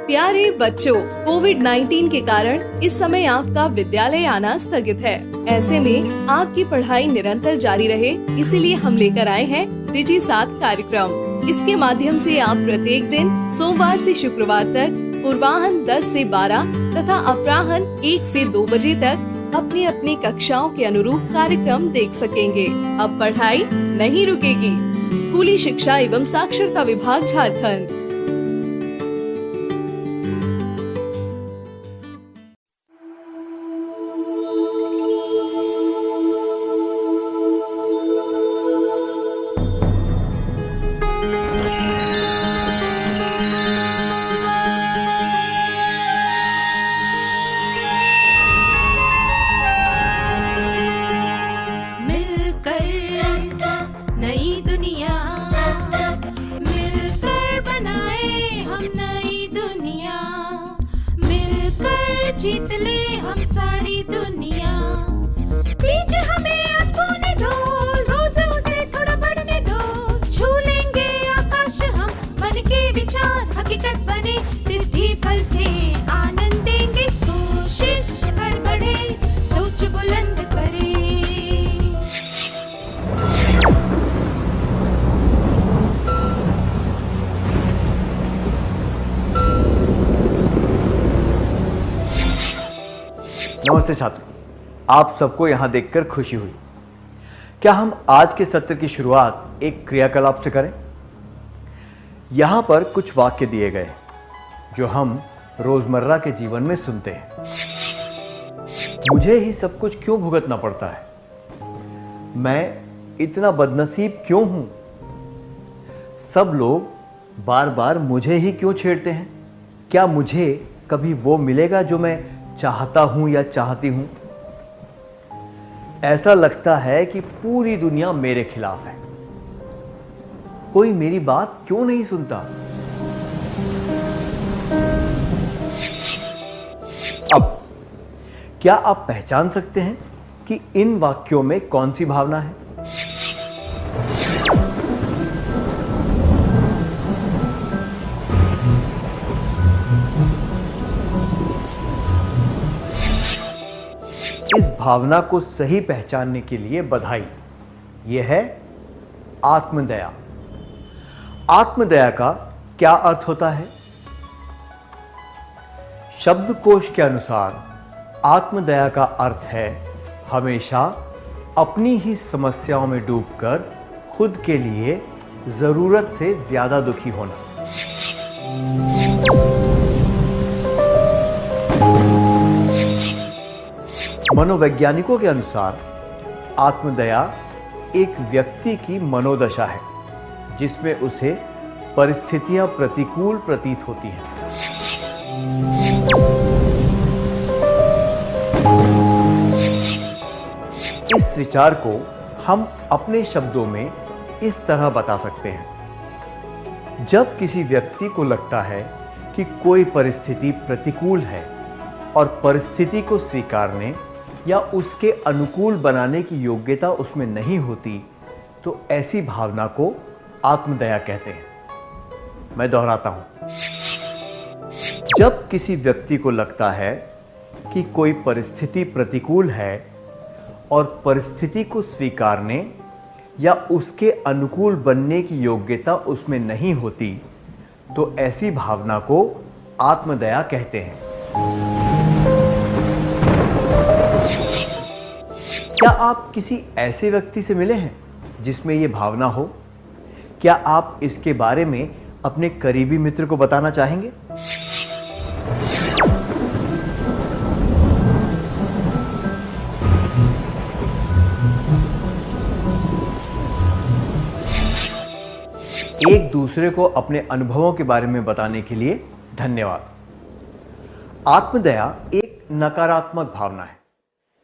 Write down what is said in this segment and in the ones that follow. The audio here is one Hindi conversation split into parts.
प्यारे बच्चों, कोविड-19 के कारण इस समय आपका विद्यालय आना स्थगित है। ऐसे में आपकी पढ़ाई निरंतर जारी रहे, इसीलिए हम लेकर आए हैं डिजी साथ कार्यक्रम। इसके माध्यम से आप प्रत्येक दिन सोमवार से शुक्रवार तक पूर्वाह्न 10 से 12 तथा अपराह्न 1 से 2 बजे तक अपनी अपनी कक्षाओं के अनुरूप कार्यक्रम देख सकेंगे। अब पढ़ाई नहीं रुकेगी। स्कूली शिक्षा एवं साक्षरता विभाग झारखंड। जीत ले हम सारी दुनिया। बीच हमें अनहोने दो, रोज उसे थोड़ा बढ़ने दो। छू लेंगे आकाश हम, मन के विचार हकीकत बने। सिद्धि फल से आनंद देंगे, कोशिश कर बढ़े, सोच बुलंद करे। नमस्ते छात्रों, आप सबको यहाँ देखकर खुशी हुई। क्या हम आज के सत्र की शुरुआत एक क्रियाकलाप से करें? यहाँ पर कुछ वाक्य दिए गए जो हम रोजमर्रा के जीवन में सुनते हैं। मुझे ही सब कुछ क्यों भुगतना पड़ता है? मैं इतना बदनसीब क्यों हूं? सब लोग बार बार मुझे ही क्यों छेड़ते हैं? क्या मुझे कभी वो मिलेगा जो मैं चाहता हूं या चाहती हूं? ऐसा लगता है कि पूरी दुनिया मेरे खिलाफ है। कोई मेरी बात क्यों नहीं सुनता? अब क्या आप पहचान सकते हैं कि इन वाक्यों में कौन सी भावना है? इस भावना को सही पहचानने के लिए बधाई। यह है आत्मदया। आत्मदया का क्या अर्थ होता है? शब्दकोश के अनुसार आत्मदया का अर्थ है हमेशा अपनी ही समस्याओं में डूबकर खुद के लिए जरूरत से ज्यादा दुखी होना। मनोवैज्ञानिकों के अनुसार आत्मदया एक व्यक्ति की मनोदशा है जिसमें उसे परिस्थितियां प्रतिकूल प्रतीत होती हैं। इस विचार को हम अपने शब्दों में इस तरह बता सकते हैं। जब किसी व्यक्ति को लगता है कि कोई परिस्थिति प्रतिकूल है और परिस्थिति को स्वीकारने या उसके अनुकूल बनाने की योग्यता उसमें नहीं होती, तो ऐसी भावना को आत्मदया कहते हैं। मैं दोहराता हूं। जब किसी व्यक्ति को लगता है कि कोई परिस्थिति प्रतिकूल है और परिस्थिति को स्वीकारने या उसके अनुकूल बनने की योग्यता उसमें नहीं होती, तो ऐसी भावना को आत्मदया कहते हैं। क्या आप किसी ऐसे व्यक्ति से मिले हैं जिसमें यह भावना हो? क्या आप इसके बारे में अपने करीबी मित्र को बताना चाहेंगे? एक दूसरे को अपने अनुभवों के बारे में बताने के लिए धन्यवाद। आत्मदया एक नकारात्मक भावना है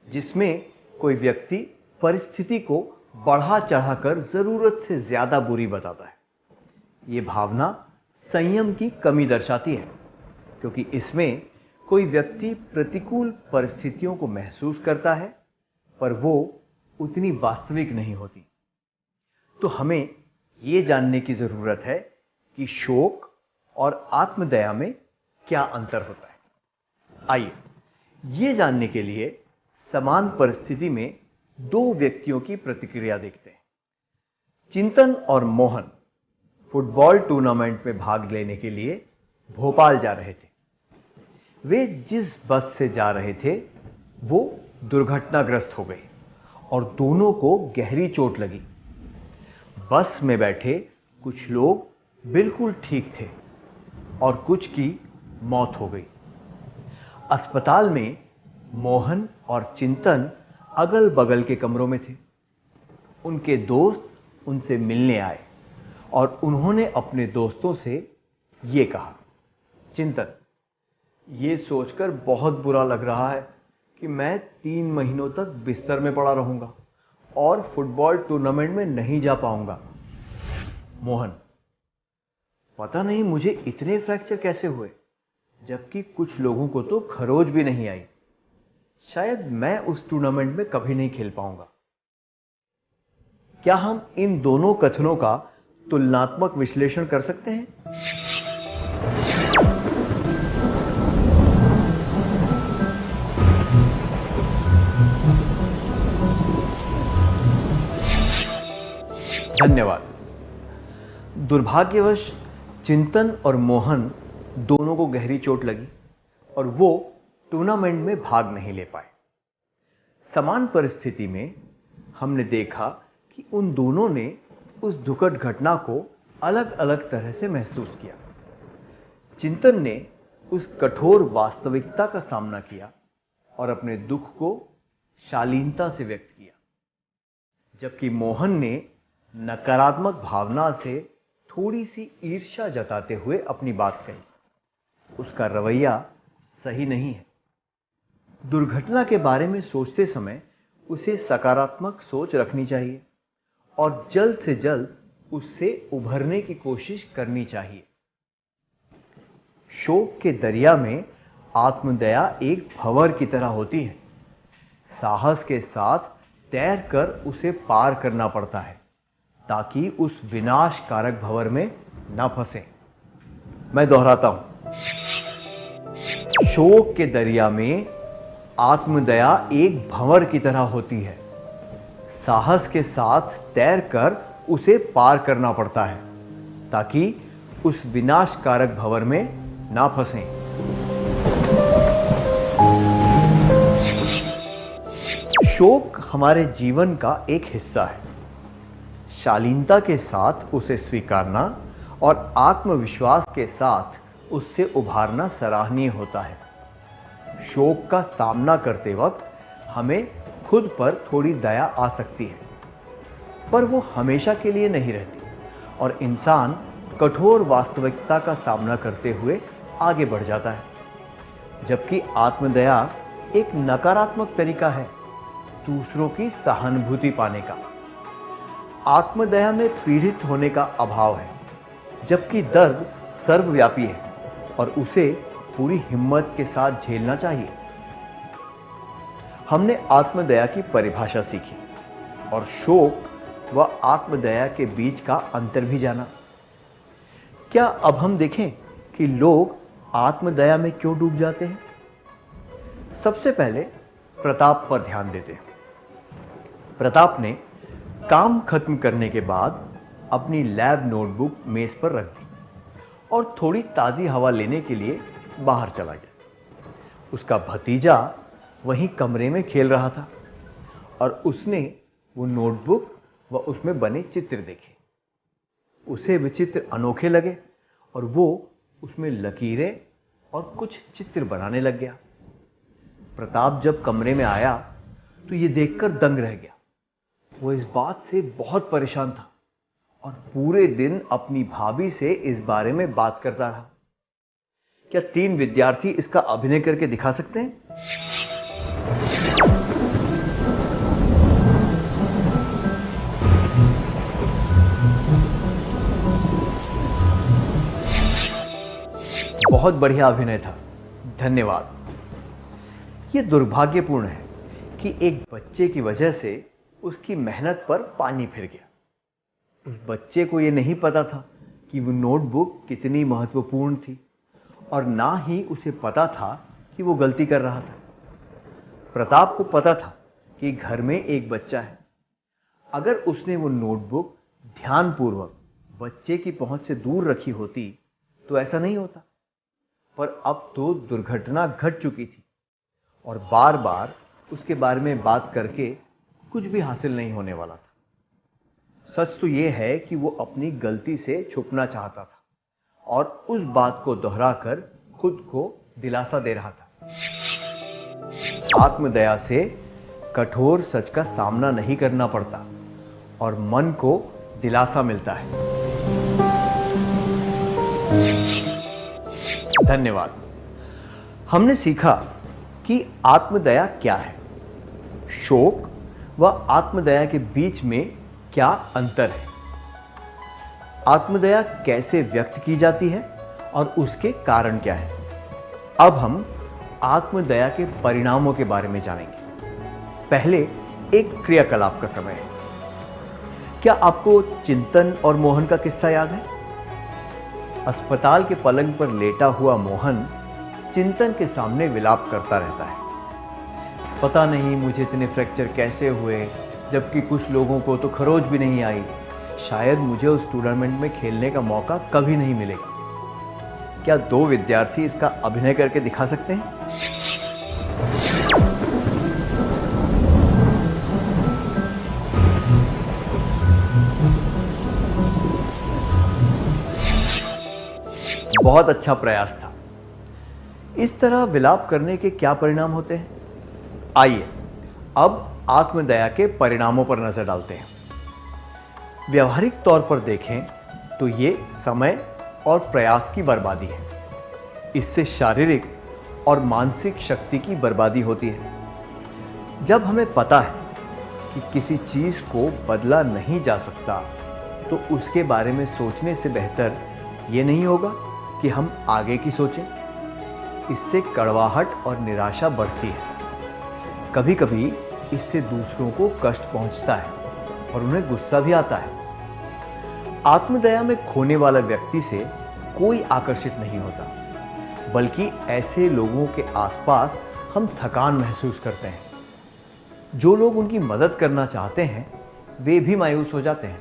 जिसमें कोई व्यक्ति परिस्थिति को बढ़ा चढ़ाकर जरूरत से ज्यादा बुरी बताता है। यह भावना संयम की कमी दर्शाती है, क्योंकि इसमें कोई व्यक्ति प्रतिकूल परिस्थितियों को महसूस करता है पर वो उतनी वास्तविक नहीं होती। तो हमें यह जानने की जरूरत है कि शोक और आत्मदया में क्या अंतर होता है? आइए ये जानने के लिए समान परिस्थिति में दो व्यक्तियों की प्रतिक्रिया देखते हैं। चिंतन और मोहन फुटबॉल टूर्नामेंट में भाग लेने के लिए भोपाल जा रहे थे। वे जिस बस से जा रहे थे वो दुर्घटनाग्रस्त हो गई और दोनों को गहरी चोट लगी। बस में बैठे कुछ लोग बिल्कुल ठीक थे और कुछ की मौत हो गई। अस्पताल में मोहन और चिंतन अगल बगल के कमरों में थे। उनके दोस्त उनसे मिलने आए और उन्होंने अपने दोस्तों से ये कहा, चिंतन, ये सोचकर बहुत बुरा लग रहा है कि मैं 3 महीनों तक बिस्तर में पड़ा रहूंगा और फुटबॉल टूर्नामेंट में नहीं जा पाऊंगा। मोहन, पता नहीं मुझे इतने फ्रैक्चर कैसे हुए, जबकि कुछ लोगों को तो खरोच भी नहीं आई। शायद मैं उस टूर्नामेंट में कभी नहीं खेल पाऊंगा। क्या हम इन दोनों कथनों का तुलनात्मक विश्लेषण कर सकते हैं? धन्यवाद। दुर्भाग्यवश चिंतन और मोहन दोनों को गहरी चोट लगी और वो टूर्नामेंट में भाग नहीं ले पाए। समान परिस्थिति में हमने देखा कि उन दोनों ने उस दुखद घटना को अलग अलग तरह से महसूस किया। चिंतन ने उस कठोर वास्तविकता का सामना किया और अपने दुख को शालीनता से व्यक्त किया, जबकि मोहन ने नकारात्मक भावना से थोड़ी सी ईर्ष्या जताते हुए अपनी बात कही। उसका रवैया सही नहीं है। दुर्घटना के बारे में सोचते समय उसे सकारात्मक सोच रखनी चाहिए और जल्द से जल्द उससे उभरने की कोशिश करनी चाहिए। शोक के दरिया में आत्मदया एक भंवर की तरह होती है। साहस के साथ तैरकर उसे पार करना पड़ता है ताकि उस विनाशकारक भंवर में न फंसे। मैं दोहराता हूं, शोक के दरिया में आत्मदया एक भंवर की तरह होती है। साहस के साथ तैरकर उसे पार करना पड़ता है ताकि उस विनाशकारक भंवर में ना फंसें। शोक हमारे जीवन का एक हिस्सा है। शालीनता के साथ उसे स्वीकारना और आत्मविश्वास के साथ उससे उभारना सराहनीय होता है। शोक का सामना करते वक्त हमें खुद पर थोड़ी दया आ सकती है, पर वो हमेशा के लिए नहीं रहती और इंसान कठोर वास्तविकता का सामना करते हुए आगे बढ़ जाता है। जबकि आत्मदया एक नकारात्मक तरीका है दूसरों की सहानुभूति पाने का। आत्मदया में पीड़ित होने का अभाव है, जबकि दर्द सर्वव्यापी है और उसे पूरी हिम्मत के साथ झेलना चाहिए। हमने आत्मदया की परिभाषा सीखी और शोक व आत्मदया के बीच का अंतर भी जाना। क्या अब हम देखें कि लोग आत्मदया में क्यों डूब जाते हैं? सबसे पहले प्रताप पर ध्यान देते हैं। प्रताप ने काम खत्म करने के बाद अपनी लैब नोटबुक मेज पर रख दी और थोड़ी ताजी हवा लेने के लिए बाहर चला गया। उसका भतीजा वहीं कमरे में खेल रहा था और उसने वो नोटबुक व उसमें बने चित्र देखे। उसे वे चित्र अनोखे लगे और वो उसमें लकीरें और कुछ चित्र बनाने लग गया। प्रताप जब कमरे में आया तो ये देखकर दंग रह गया। वो इस बात से बहुत परेशान था और पूरे दिन अपनी भाभी से इस बारे में बात करता रहा। क्या 3 विद्यार्थी इसका अभिनय करके दिखा सकते हैं? बहुत बढ़िया अभिनय था, धन्यवाद। यह दुर्भाग्यपूर्ण है कि एक बच्चे की वजह से उसकी मेहनत पर पानी फिर गया। उस बच्चे को यह नहीं पता था कि वो नोटबुक कितनी महत्वपूर्ण थी और ना ही उसे पता था कि वो गलती कर रहा था। प्रताप को पता था कि घर में एक बच्चा है। अगर उसने वो नोटबुक ध्यानपूर्वक बच्चे की पहुंच से दूर रखी होती तो ऐसा नहीं होता। पर अब तो दुर्घटना घट चुकी थी और बार बार उसके बारे में बात करके कुछ भी हासिल नहीं होने वाला था। सच तो यह है कि वो अपनी गलती से छुपना चाहता था और उस बात को दोहराकर खुद को दिलासा दे रहा था। आत्मदया से कठोर सच का सामना नहीं करना पड़ता और मन को दिलासा मिलता है। धन्यवाद। हमने सीखा कि आत्मदया क्या है, शोक व आत्मदया के बीच में क्या अंतर है, आत्मदया कैसे व्यक्त की जाती है और उसके कारण क्या है। अब हम आत्मदया के परिणामों के बारे में जानेंगे। पहले एक क्रियाकलाप का समय है। क्या आपको चिंतन और मोहन का किस्सा याद है? अस्पताल के पलंग पर लेटा हुआ मोहन चिंतन के सामने विलाप करता रहता है। पता नहीं मुझे इतने फ्रैक्चर कैसे हुए, जबकि कुछ लोगों को तो खरोच भी नहीं आई। शायद मुझे उस टूर्नामेंट में खेलने का मौका कभी नहीं मिलेगा। क्या दो विद्यार्थी इसका अभिनय करके दिखा सकते हैं? बहुत अच्छा प्रयास था। इस तरह विलाप करने के क्या परिणाम होते हैं? आइए अब आत्मदया के परिणामों पर नजर डालते हैं। व्यवहारिक तौर पर देखें तो ये समय और प्रयास की बर्बादी है। इससे शारीरिक और मानसिक शक्ति की बर्बादी होती है। जब हमें पता है कि किसी चीज को बदला नहीं जा सकता तो उसके बारे में सोचने से बेहतर ये नहीं होगा कि हम आगे की सोचें। इससे कड़वाहट और निराशा बढ़ती है। कभी कभी इससे दूसरों को कष्ट पहुंचता है और उन्हें गुस्सा भी आता है। आत्मदया में खोने वाला व्यक्ति से कोई आकर्षित नहीं होता, बल्कि ऐसे लोगों के आसपास हम थकान महसूस करते हैं। जो लोग उनकी मदद करना चाहते हैं वे भी मायूस हो जाते हैं।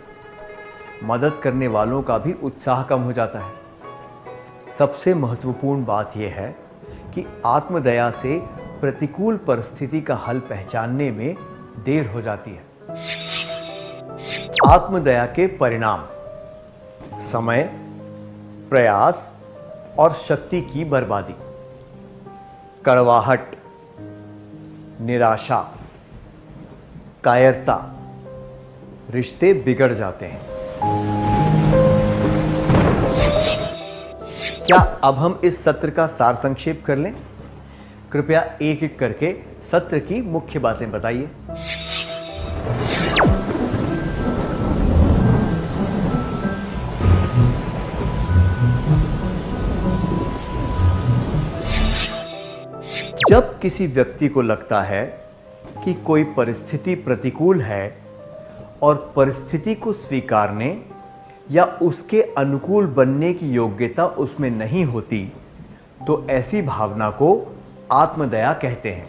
मदद करने वालों का भी उत्साह कम हो जाता है। सबसे महत्वपूर्ण बात यह है कि आत्मदया से प्रतिकूल परिस्थिति का हल पहचानने में देर हो जाती है। आत्मदया के परिणाम: समय, प्रयास और शक्ति की बर्बादी, कड़वाहट, निराशा, कायरता, रिश्ते बिगड़ जाते हैं। क्या अब हम इस सत्र का सार संक्षेप कर लें? कृपया एक एक करके सत्र की मुख्य बातें बताइए। जब किसी व्यक्ति को लगता है कि कोई परिस्थिति प्रतिकूल है और परिस्थिति को स्वीकारने या उसके अनुकूल बनने की योग्यता उसमें नहीं होती, तो ऐसी भावना को आत्मदया कहते हैं।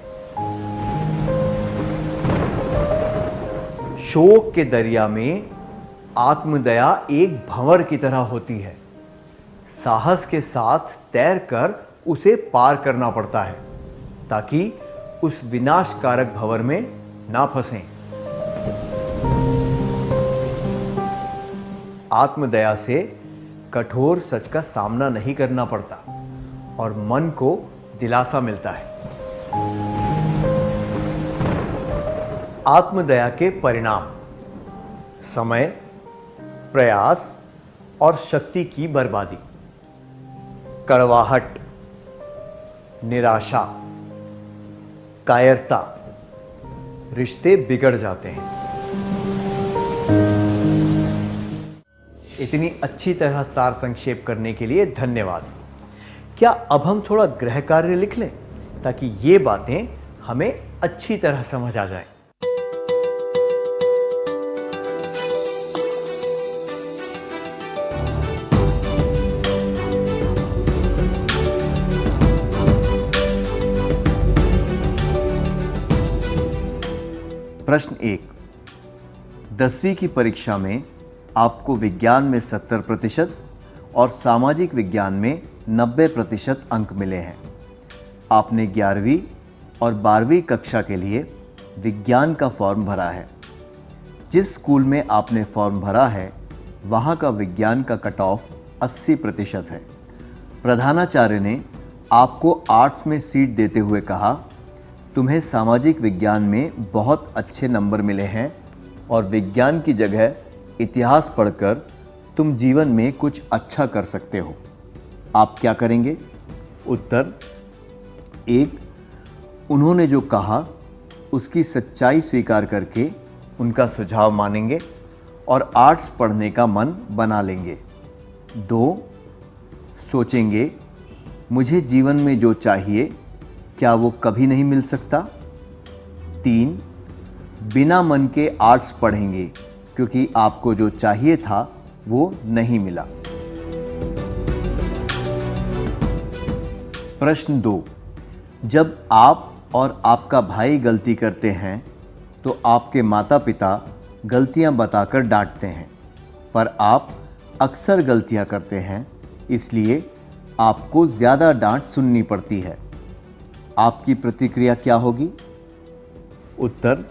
शोक के दरिया में आत्मदया एक भंवर की तरह होती है। साहस के साथ तैरकर उसे पार करना पड़ता है ताकि उस विनाशकारक भंवर में ना फंसें। आत्मदया से कठोर सच का सामना नहीं करना पड़ता और मन को दिलासा मिलता है। आत्मदया के परिणाम: समय, प्रयास और शक्ति की बर्बादी, कड़वाहट, निराशा, कायरता, रिश्ते बिगड़ जाते हैं। इतनी अच्छी तरह सार संक्षेप करने के लिए धन्यवाद। क्या अब हम थोड़ा गृह कार्य लिख लें ताकि ये बातें हमें अच्छी तरह समझ आ जाए। प्रश्न 1। 10वीं की परीक्षा में आपको विज्ञान में 70% और सामाजिक विज्ञान में 90% अंक मिले हैं। आपने 11वीं और 12वीं कक्षा के लिए विज्ञान का फॉर्म भरा है। जिस स्कूल में आपने फॉर्म भरा है वहाँ का विज्ञान का कट ऑफ 80% है। प्रधानाचार्य ने आपको आर्ट्स में सीट देते हुए कहा, तुम्हें सामाजिक विज्ञान में बहुत अच्छे नंबर मिले हैं और विज्ञान की जगह इतिहास पढ़कर तुम जीवन में कुछ अच्छा कर सकते हो। आप क्या करेंगे? उत्तर 1। उन्होंने जो कहा उसकी सच्चाई स्वीकार करके उनका सुझाव मानेंगे और आर्ट्स पढ़ने का मन बना लेंगे। 2। सोचेंगे मुझे जीवन में जो चाहिए क्या वो कभी नहीं मिल सकता। 3। बिना मन के आर्ट्स पढ़ेंगे क्योंकि आपको जो चाहिए था वो नहीं मिला। प्रश्न 2। जब आप और आपका भाई गलती करते हैं तो आपके माता पिता गलतियां बताकर डांटते हैं, पर आप अक्सर गलतियां करते हैं इसलिए आपको ज़्यादा डांट सुननी पड़ती है। आपकी प्रतिक्रिया क्या होगी? उत्तर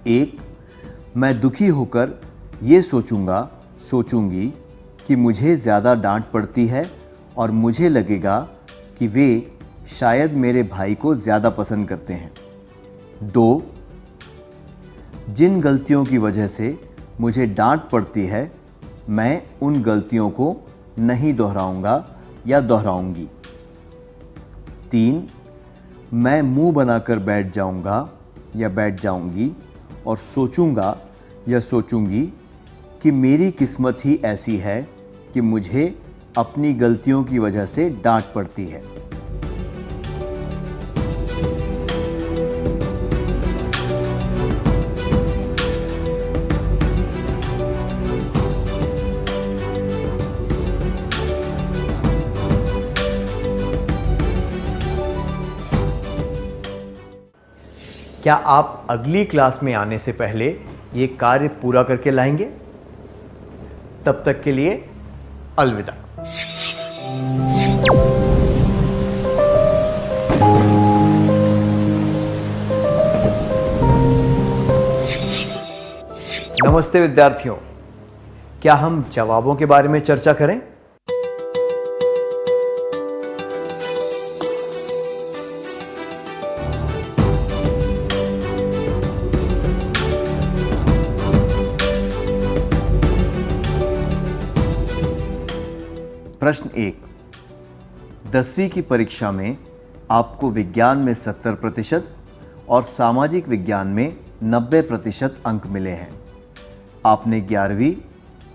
1। मैं दुखी होकर ये सोचूंगी कि मुझे ज़्यादा डांट पड़ती है और मुझे लगेगा कि वे शायद मेरे भाई को ज़्यादा पसंद करते हैं। 2। जिन गलतियों की वजह से मुझे डांट पड़ती है मैं उन गलतियों को नहीं दोहराऊंगा या दोहराऊंगी। 3। मैं मुंह बनाकर बैठ जाऊंगा या बैठ जाऊंगी और सोचूंगा या सोचूंगी कि मेरी किस्मत ही ऐसी है कि मुझे अपनी गलतियों की वजह से डांट पड़ती है। क्या आप अगली क्लास में आने से पहले ये कार्य पूरा करके लाएंगे? तब तक के लिए अलविदा। नमस्ते विद्यार्थियों, क्या हम जवाबों के बारे में चर्चा करें? प्रश्न 1। 10वीं की परीक्षा में आपको विज्ञान में 70% और सामाजिक विज्ञान में 90% अंक मिले हैं। आपने 11वीं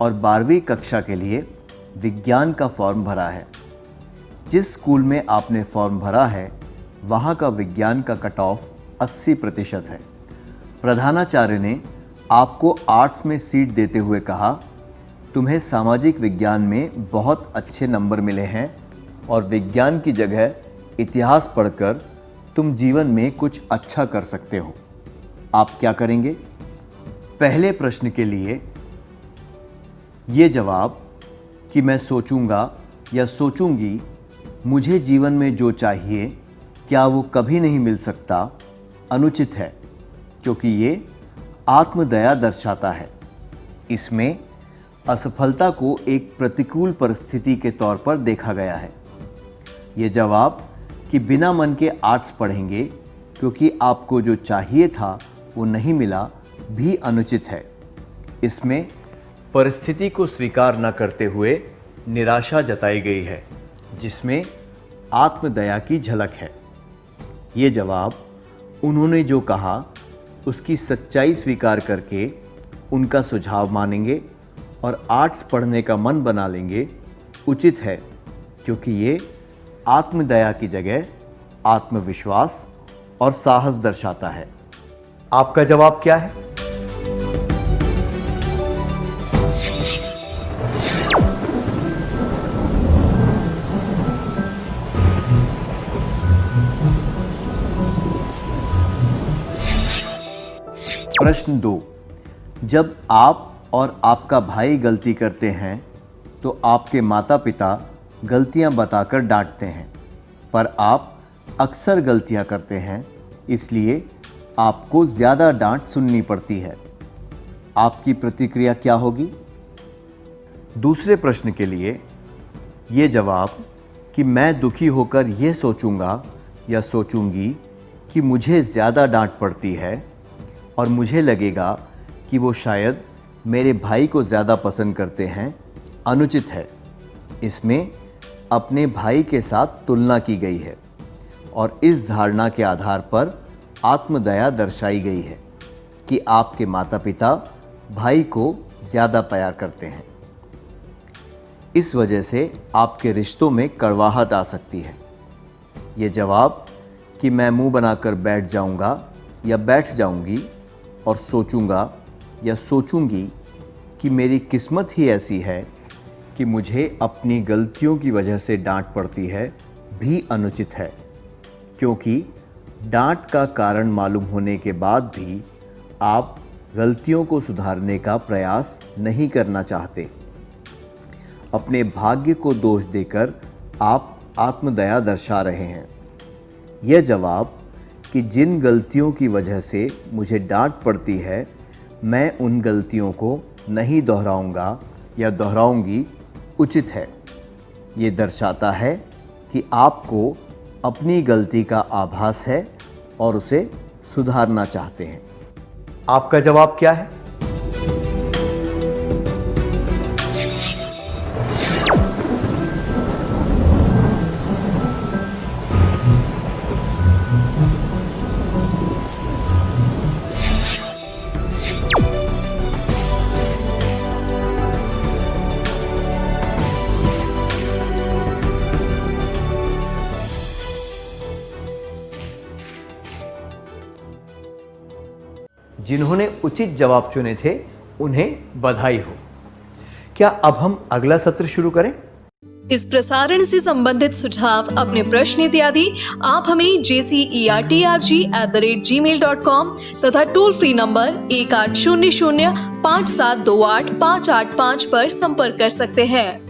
और 12वीं कक्षा के लिए विज्ञान का फॉर्म भरा है। जिस स्कूल में आपने फॉर्म भरा है वहाँ का विज्ञान का कट ऑफ 80% है। प्रधानाचार्य ने आपको आर्ट्स में सीट देते हुए कहा, तुम्हें सामाजिक विज्ञान में बहुत अच्छे नंबर मिले हैं और विज्ञान की जगह इतिहास पढ़कर तुम जीवन में कुछ अच्छा कर सकते हो। आप क्या करेंगे? पहले प्रश्न के लिए ये जवाब कि मैं सोचूंगा या सोचूंगी मुझे जीवन में जो चाहिए क्या वो कभी नहीं मिल सकता अनुचित है, क्योंकि ये आत्मदया दर्शाता है। इसमें असफलता को एक प्रतिकूल परिस्थिति के तौर पर देखा गया है। ये जवाब कि बिना मन के आर्ट्स पढ़ेंगे क्योंकि आपको जो चाहिए था वो नहीं मिला भी अनुचित है। इसमें परिस्थिति को स्वीकार न करते हुए निराशा जताई गई है, जिसमें आत्मदया की झलक है। ये जवाब उन्होंने जो कहा उसकी सच्चाई स्वीकार करके उनका सुझाव मानेंगे और आर्ट्स पढ़ने का मन बना लेंगे उचित है, क्योंकि ये आत्मदया की जगह आत्मविश्वास और साहस दर्शाता है। आपका जवाब क्या है? प्रश्न 2, जब आप और आपका भाई गलती करते हैं तो आपके माता पिता गलतियां बताकर डांटते हैं, पर आप अक्सर गलतियां करते हैं, इसलिए आपको ज़्यादा डांट सुननी पड़ती है। आपकी प्रतिक्रिया क्या होगी? दूसरे प्रश्न के लिए ये जवाब कि मैं दुखी होकर ये सोचूंगा या सोचूंगी कि मुझे ज़्यादा डांट पड़ती है और मुझे लगेगा कि वो शायद मेरे भाई को ज़्यादा पसंद करते हैं, अनुचित है। इसमें अपने भाई के साथ तुलना की गई है और इस धारणा के आधार पर आत्मदया दर्शाई गई है कि आपके माता पिता भाई को ज़्यादा प्यार करते हैं। इस वजह से आपके रिश्तों में कड़वाहट आ सकती है। ये जवाब कि मैं मुंह बनाकर बैठ जाऊंगा या बैठ जाऊंगी और सोचूंगा या सोचूंगी कि मेरी किस्मत ही ऐसी है कि मुझे अपनी गलतियों की वजह से डांट पड़ती है, भी अनुचित है, क्योंकि डांट का कारण मालूम होने के बाद भी आप गलतियों को सुधारने का प्रयास नहीं करना चाहते। अपने भाग्य को दोष देकर आप आत्मदया दर्शा रहे हैं। यह जवाब कि जिन गलतियों की वजह से मुझे डांट पड़ती है, मैं उन गलतियों को नहीं दोहराऊंगा या दोहराऊंगी, उचित है। ये दर्शाता है कि आपको अपनी गलती का आभास है और उसे सुधारना चाहते हैं। आपका जवाब क्या है? जिन्होंने उचित जवाब चुने थे उन्हें बधाई हो। क्या अब हम अगला सत्र शुरू करें? इस प्रसारण से संबंधित सुझाव, अपने प्रश्न इत्यादि आप हमें jcerg@gmail.com तथा टोल फ्री नंबर 1800 5728 585 पर संपर्क कर सकते हैं।